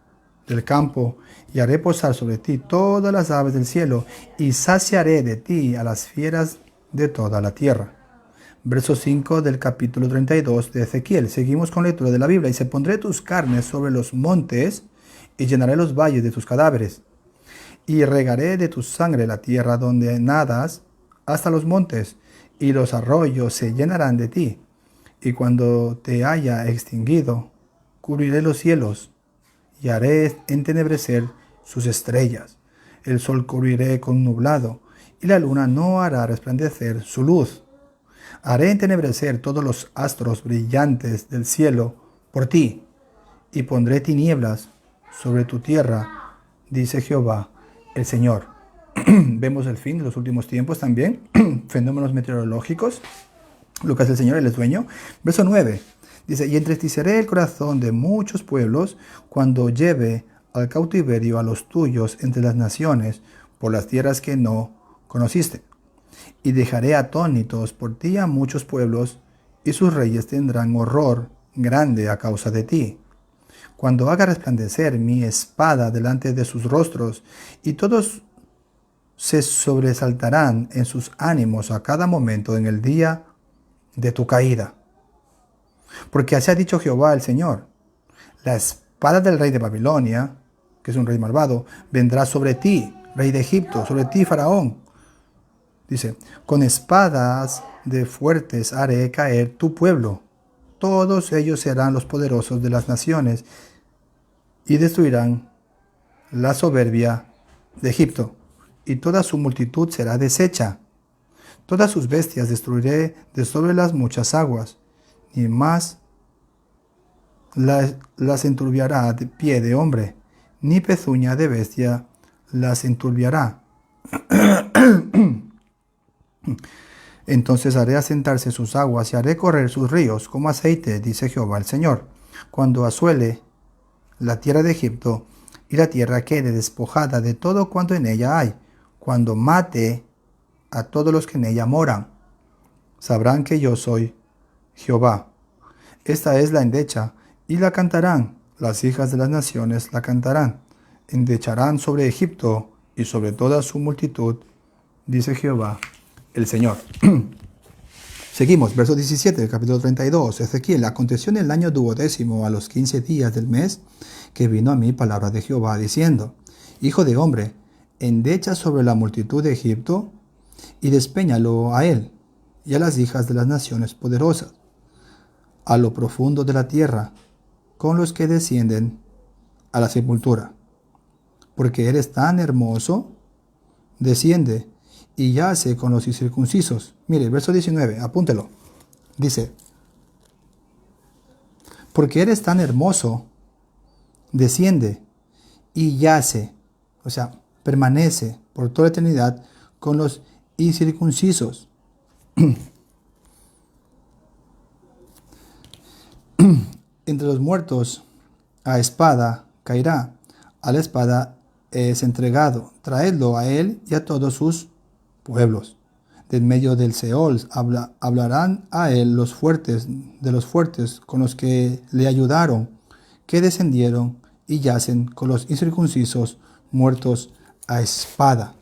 del campo, y haré posar sobre ti todas las aves del cielo, y saciaré de ti a las fieras de toda la tierra. Verso 5 del capítulo 32 de Ezequiel. Seguimos con la lectura de la Biblia. Y se pondré tus carnes sobre los montes, y llenaré los valles de tus cadáveres. Y regaré de tu sangre la tierra donde nadas hasta los montes, y los arroyos se llenarán de ti. Y cuando te haya extinguido, cubriré los cielos, y haré entenebrecer sus estrellas. El sol cubriré con nublado, y la luna no hará resplandecer su luz. Haré entenebrecer todos los astros brillantes del cielo por ti, y pondré tinieblas sobre tu tierra, dice Jehová el Señor. Vemos el fin de los últimos tiempos también, fenómenos meteorológicos, lo que hace el Señor, Él es dueño. Verso 9, dice: y entristeceré el corazón de muchos pueblos cuando lleve al cautiverio a los tuyos entre las naciones, por las tierras que no conociste. Y dejaré atónitos por ti a muchos pueblos, y sus reyes tendrán horror grande a causa de ti. Cuando haga resplandecer mi espada delante de sus rostros, y todos se sobresaltarán en sus ánimos a cada momento en el día de tu caída. Porque así ha dicho Jehová el Señor: la espada del rey de Babilonia, que es un rey malvado, vendrá sobre ti, rey de Egipto, sobre ti, Faraón. Dice: con espadas de fuertes haré caer tu pueblo. Todos ellos serán los poderosos de las naciones, y destruirán la soberbia de Egipto, y toda su multitud será deshecha. Todas sus bestias destruiré de sobre las muchas aguas, ni más las enturbiará de pie de hombre, ni pezuña de bestia las enturbiará. Entonces haré asentarse sus aguas y haré correr sus ríos como aceite, dice Jehová el Señor, cuando asuele la tierra de Egipto y la tierra quede despojada de todo cuanto en ella hay, cuando mate a todos los que en ella moran. Sabrán que yo soy Jehová. Esta es la endecha, y la cantarán, las hijas de las naciones la cantarán. Endecharán sobre Egipto y sobre toda su multitud, dice Jehová el Señor. Seguimos, verso 17 del capítulo 32. Ezequiel: aconteció en el año 12º, a los 15 días del mes, que vino a mí palabra de Jehová, diciendo: hijo de hombre, endecha sobre la multitud de Egipto, y despéñalo a él, y a las hijas de las naciones poderosas, a lo profundo de la tierra, con los que descienden a la sepultura. Porque eres tan hermoso, desciende y yace con los incircuncisos. Mire, verso 19, apúntelo. Dice: porque eres tan hermoso, desciende y yace, o sea, permanece por toda la eternidad con los incircuncisos. Entre los muertos a espada caerá, a la espada es entregado. Traedlo a él y a todos sus pueblos. Del medio del Seol hablarán a él los fuertes de los fuertes con los que le ayudaron, que descendieron y yacen con los incircuncisos, muertos a espada.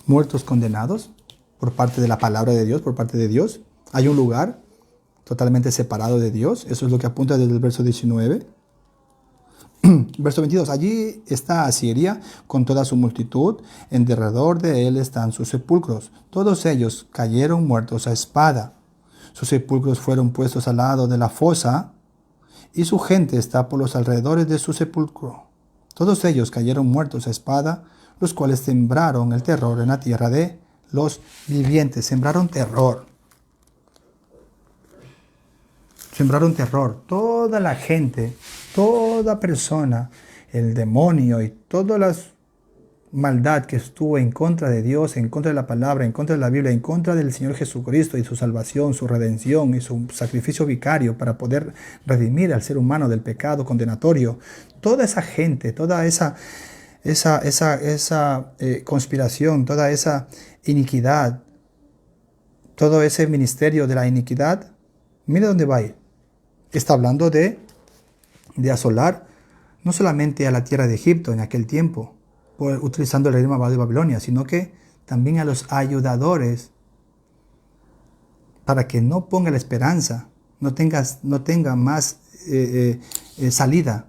Muertos condenados por parte de la palabra de Dios, por parte de Dios. Hay un lugar totalmente separado de Dios. Eso es lo que apunta desde el verso 19. Verso 22. Allí está Asiria con toda su multitud. En derredor de él están sus sepulcros. Todos ellos cayeron muertos a espada. Sus sepulcros fueron puestos al lado de la fosa, y su gente está por los alrededores de su sepulcro. Todos ellos cayeron muertos a espada, los cuales sembraron el terror en la tierra de los vivientes. Sembraron terror. Sembraron terror. Toda la gente, toda persona, el demonio y todas las maldad que estuvo en contra de Dios, en contra de la palabra, en contra de la Biblia, en contra del Señor Jesucristo y su salvación, su redención y su sacrificio vicario para poder redimir al ser humano del pecado condenatorio, toda esa gente, toda esa conspiración, toda esa iniquidad, todo ese ministerio de la iniquidad, mire dónde va a ir. Está hablando de asolar no solamente a la tierra de Egipto en aquel tiempo, utilizando el reino malvado de Babilonia, sino que también a los ayudadores, para que no ponga la esperanza, no tenga más salida,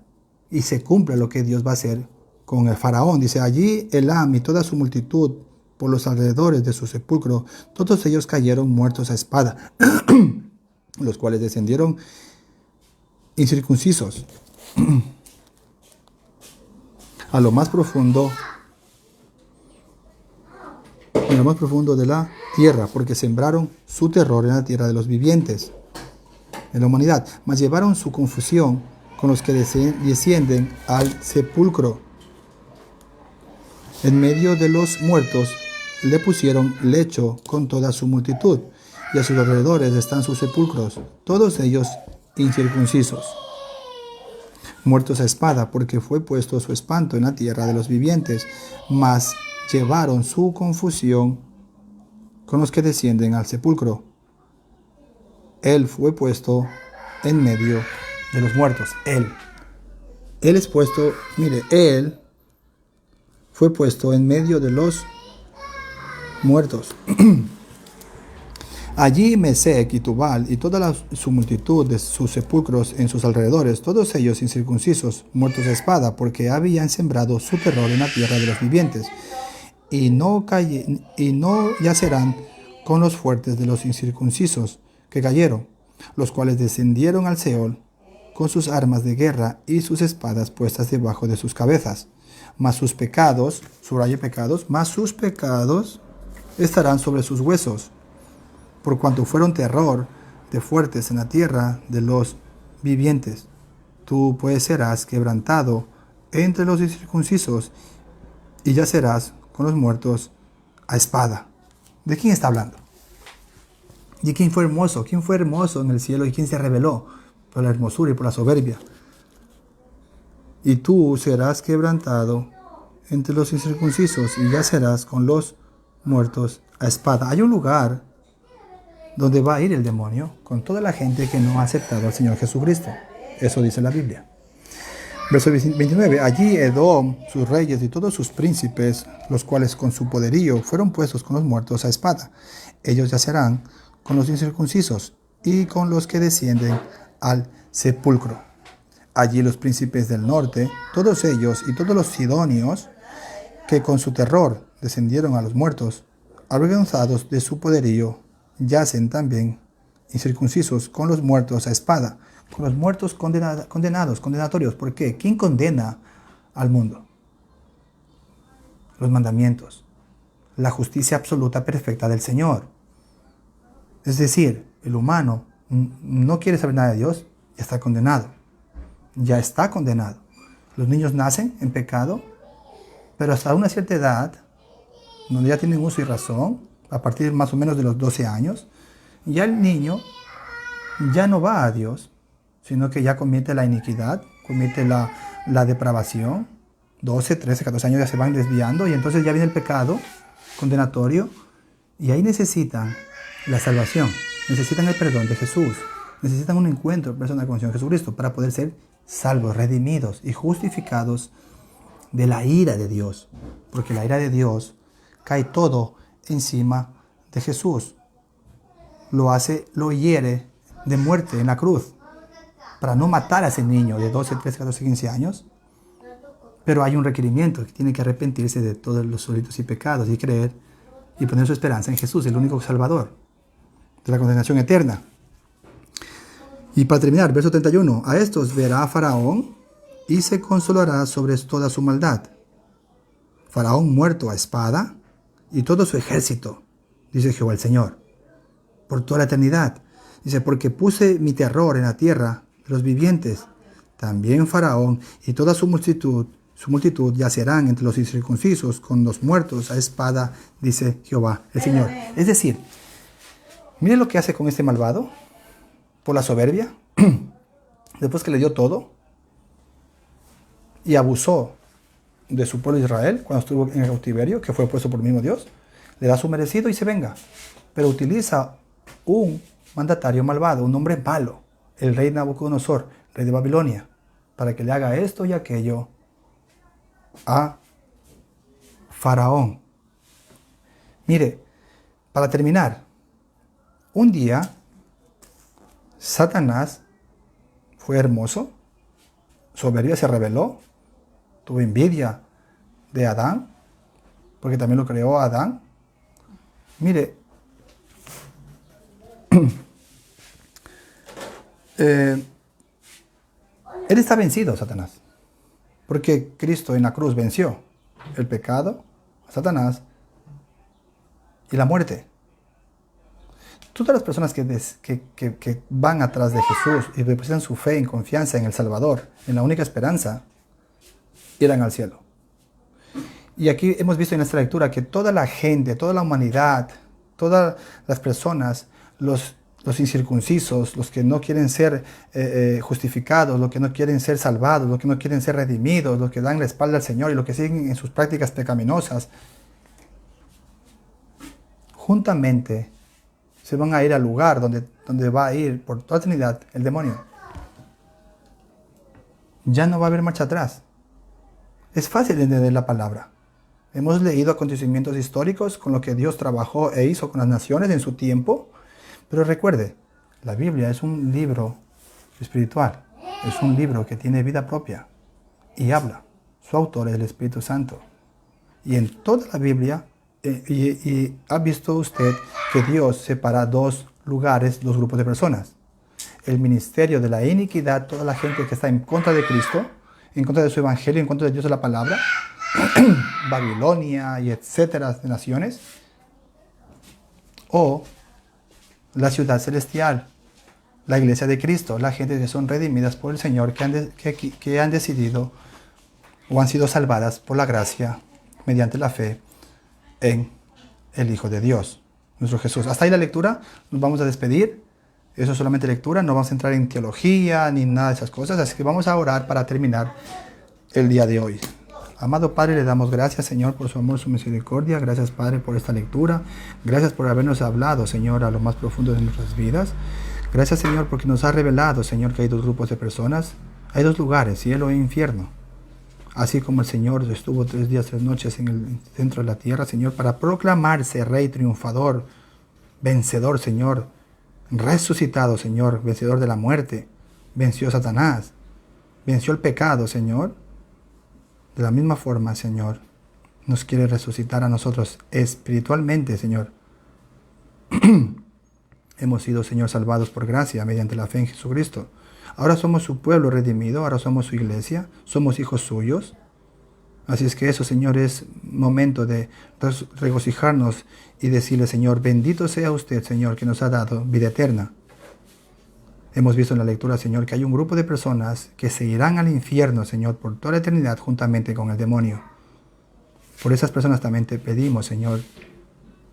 y se cumpla lo que Dios va a hacer con el faraón. Dice, allí Elam y toda su multitud por los alrededores de su sepulcro, todos ellos cayeron muertos a espada, los cuales descendieron incircuncisos a lo más profundo de la tierra, porque sembraron su terror en la tierra de los vivientes, en la humanidad, mas llevaron su confusión con los que descienden al sepulcro. En medio de los muertos le pusieron lecho con toda su multitud, y a sus alrededores están sus sepulcros, todos ellos incircuncisos, muertos a espada, porque fue puesto su espanto en la tierra de los vivientes, mas llevaron su confusión con los que descienden al sepulcro. Él fue puesto en medio de los muertos. Él es puesto, mire, Él fue puesto en medio de los muertos. Allí Mesec y Tubal y toda su multitud de sus sepulcros en sus alrededores, todos ellos incircuncisos, muertos a espada, porque habían sembrado su terror en la tierra de los vivientes, y no yacerán con los fuertes de los incircuncisos que cayeron, los cuales descendieron al Seol con sus armas de guerra y sus espadas puestas debajo de sus cabezas. Mas sus pecados, subraye pecados, mas sus pecados estarán sobre sus huesos, por cuanto fueron terror de fuertes en la tierra de los vivientes. Tú pues serás quebrantado entre los incircuncisos y yacerás con los muertos a espada. ¿De quién está hablando? ¿De quién fue hermoso? ¿Quién fue hermoso en el cielo y quién se rebeló por la hermosura y por la soberbia? Y tú serás quebrantado entre los incircuncisos y yacerás con los muertos a espada. Hay un lugar donde va a ir el demonio con toda la gente que no ha aceptado al Señor Jesucristo. Eso dice la Biblia. Verso 29. Allí Edom, sus reyes y todos sus príncipes, los cuales con su poderío fueron puestos con los muertos a espada. Ellos yacerán con los incircuncisos y con los que descienden al sepulcro. Allí los príncipes del norte, todos ellos y todos los sidonios, que con su terror descendieron a los muertos, avergonzados de su poderío, yacen también incircuncisos con los muertos a espada, con los muertos condenatorios. ¿Por qué? ¿Quién condena al mundo? Los mandamientos, la justicia absoluta perfecta del Señor. Es decir, el humano no quiere saber nada de Dios, ya está condenado. Ya está condenado. Los niños nacen en pecado, pero hasta una cierta edad, donde ya tienen uso y razón, a partir más o menos de los 12 años, ya el niño ya no va a Dios, sino que ya comete la iniquidad, comete la depravación. 12, 13, 14 años ya se van desviando y entonces ya viene el pecado condenatorio y ahí necesitan la salvación, necesitan el perdón de Jesús, necesitan un encuentro personal con el Señor Jesucristo para poder ser salvos, redimidos y justificados de la ira de Dios, porque la ira de Dios cae todo encima de Jesús. Lo hiere de muerte en la cruz para no matar a ese niño de 12, 13, 14, 15 años. Pero hay un requerimiento, que tiene que arrepentirse de todos los delitos y pecados y creer y poner su esperanza en Jesús, el único Salvador de la condenación eterna. Y para terminar, verso 31, a estos verá Faraón y se consolará sobre toda su maldad. Faraón muerto a espada y todo su ejército, dice Jehová el Señor, por toda la eternidad. Dice, porque puse mi terror en la tierra de los vivientes. También Faraón y toda su multitud su multitud yacerán entre los incircuncisos con los muertos a espada, dice Jehová el Señor. Es decir, mire lo que hace con este malvado, por la soberbia, después que le dio todo, y abusó de su pueblo Israel cuando estuvo en el cautiverio, que fue puesto por el mismo Dios, le da su merecido y se venga. Pero utiliza un mandatario malvado, un hombre malo, el rey Nabucodonosor, rey de Babilonia, para que le haga esto y aquello a Faraón. Mire, para terminar, un día Satanás fue hermoso, soberbia, se rebeló, tuvo envidia de Adán, porque también lo creó Adán. Mire, él está vencido, Satanás, porque Cristo en la cruz venció el pecado, a Satanás y la muerte. Todas las personas que van atrás de Jesús y depositan su fe en confianza en el Salvador, en la única esperanza, irán al cielo. Y aquí hemos visto en esta lectura que toda la gente, toda la humanidad, todas las personas, los incircuncisos, los que no quieren ser justificados, los que no quieren ser salvados, los que no quieren ser redimidos, los que dan la espalda al Señor y los que siguen en sus prácticas pecaminosas, juntamente se van a ir al lugar donde va a ir por toda eternidad el demonio. Ya no va a haber marcha atrás. Es fácil entender la palabra. Hemos leído acontecimientos históricos con lo que Dios trabajó e hizo con las naciones en su tiempo. Pero recuerde, la Biblia es un libro espiritual. Es un libro que tiene vida propia y habla. Su autor es el Espíritu Santo. Y en toda la Biblia, y ha visto usted que Dios separa dos lugares, dos grupos de personas. El ministerio de la iniquidad, toda la gente que está en contra de Cristo, en contra de su evangelio, en contra de Dios de la palabra, Babilonia y etcétera de naciones, o la ciudad celestial, la iglesia de Cristo, la gente que son redimidas por el Señor, que han decidido o han sido salvadas por la gracia mediante la fe en el Hijo de Dios, nuestro Jesús. Hasta ahí la lectura, nos vamos a despedir. Eso es solamente lectura, no vamos a entrar en teología ni nada de esas cosas, así que vamos a orar para terminar el día de hoy. Amado Padre, le damos gracias, Señor, por su amor, su misericordia. Gracias, Padre, por esta lectura. Gracias por habernos hablado, Señor, a lo más profundo de nuestras vidas. Gracias, Señor, porque nos ha revelado, Señor, que hay dos grupos de personas. Hay dos lugares, cielo e infierno. Así como el Señor estuvo 3 días, 3 noches en el centro de la tierra, Señor, para proclamarse Rey triunfador, vencedor, Señor, resucitado, Señor, vencedor de la muerte. Venció a Satanás, venció el pecado, Señor. De la misma forma, Señor, nos quiere resucitar a nosotros espiritualmente, Señor. Hemos sido, Señor, salvados por gracia mediante la fe en Jesucristo. Ahora somos su pueblo redimido, ahora somos su iglesia, somos hijos suyos. Así es que eso, Señor, es momento de regocijarnos y decirle, Señor, bendito sea usted, Señor, que nos ha dado vida eterna. Hemos visto en la lectura, Señor, que hay un grupo de personas que se irán al infierno, Señor, por toda la eternidad juntamente con el demonio. Por esas personas también te pedimos, Señor,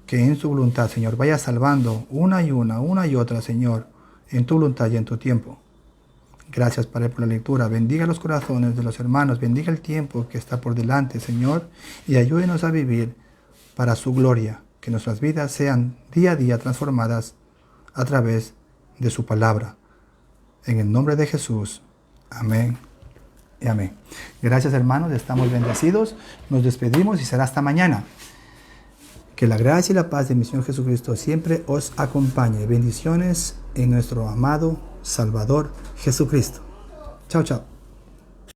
que en su voluntad, Señor, vaya salvando una y otra, Señor, en tu voluntad y en tu tiempo. Gracias, Padre, por la lectura. Bendiga los corazones de los hermanos, bendiga el tiempo que está por delante, Señor, y ayúdenos a vivir para su gloria, que nuestras vidas sean día a día transformadas a través de su palabra. En el nombre de Jesús. Amén y amén. Gracias, hermanos. Estamos bendecidos. Nos despedimos y será hasta mañana. Que la gracia y la paz de mi Señor Jesucristo siempre os acompañe. Bendiciones en nuestro amado Salvador Jesucristo. Chao, chao.